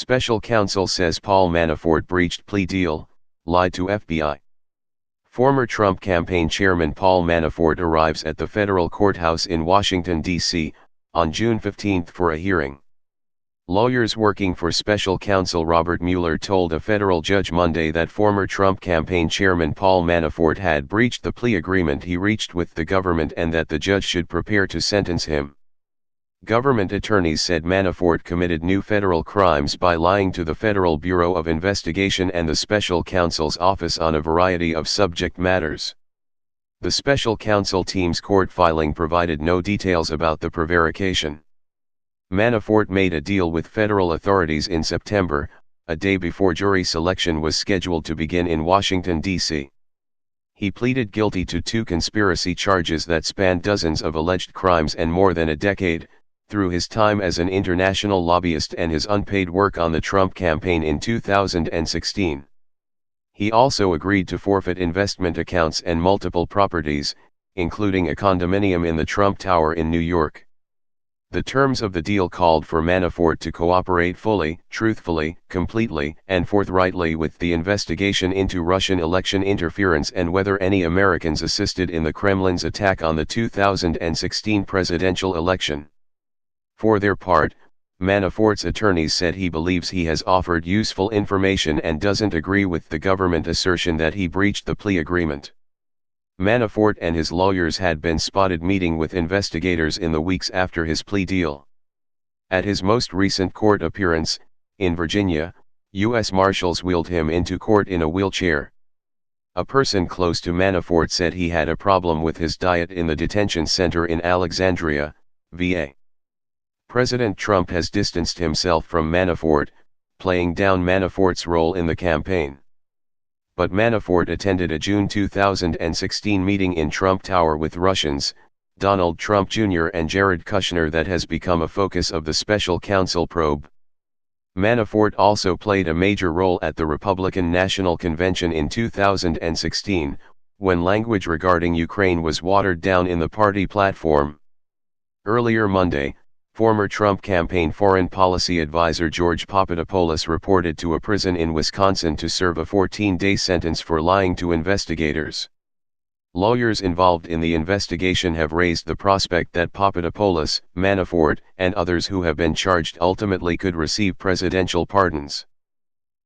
Special counsel says Paul Manafort breached plea deal, lied to FBI. Former Trump campaign chairman Paul Manafort arrives at the federal courthouse in Washington, D.C., on June 15 for a hearing. Lawyers working for special counsel Robert Mueller told a federal judge Monday that former Trump campaign chairman Paul Manafort had breached the plea agreement he reached with the government and that the judge should prepare to sentence him. Government attorneys said Manafort committed new federal crimes by lying to the Federal Bureau of Investigation and the special counsel's office on a variety of subject matters. The special counsel team's court filing provided no details about the prevarication. Manafort made a deal with federal authorities in September, a day before jury selection was scheduled to begin in Washington, D.C. He pleaded guilty to 2 conspiracy charges that spanned dozens of alleged crimes and more than a decade, through his time as an international lobbyist and his unpaid work on the Trump campaign in 2016. He also agreed to forfeit investment accounts and multiple properties, including a condominium in the Trump Tower in New York. The terms of the deal called for Manafort to cooperate fully, truthfully, completely, and forthrightly with the investigation into Russian election interference and whether any Americans assisted in the Kremlin's attack on the 2016 presidential election. For their part, Manafort's attorneys said he believes he has offered useful information and doesn't agree with the government assertion that he breached the plea agreement. Manafort and his lawyers had been spotted meeting with investigators in the weeks after his plea deal. At his most recent court appearance, in Virginia, U.S. Marshals wheeled him into court in a wheelchair. A person close to Manafort said he had a problem with his diet in the detention center in Alexandria, VA. President Trump has distanced himself from Manafort, playing down Manafort's role in the campaign. But Manafort attended a June 2016 meeting in Trump Tower with Russians, Donald Trump Jr. and Jared Kushner that has become a focus of the special counsel probe. Manafort also played a major role at the Republican National Convention in 2016, when language regarding Ukraine was watered down in the party platform. Earlier Monday, former Trump campaign foreign policy advisor George Papadopoulos reported to a prison in Wisconsin to serve a 14-day sentence for lying to investigators. Lawyers involved in the investigation have raised the prospect that Papadopoulos, Manafort, and others who have been charged ultimately could receive presidential pardons.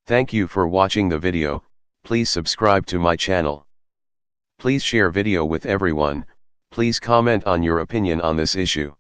Thank you for watching the video. Please subscribe to my channel. Please share video with everyone. Please comment on your opinion on this issue.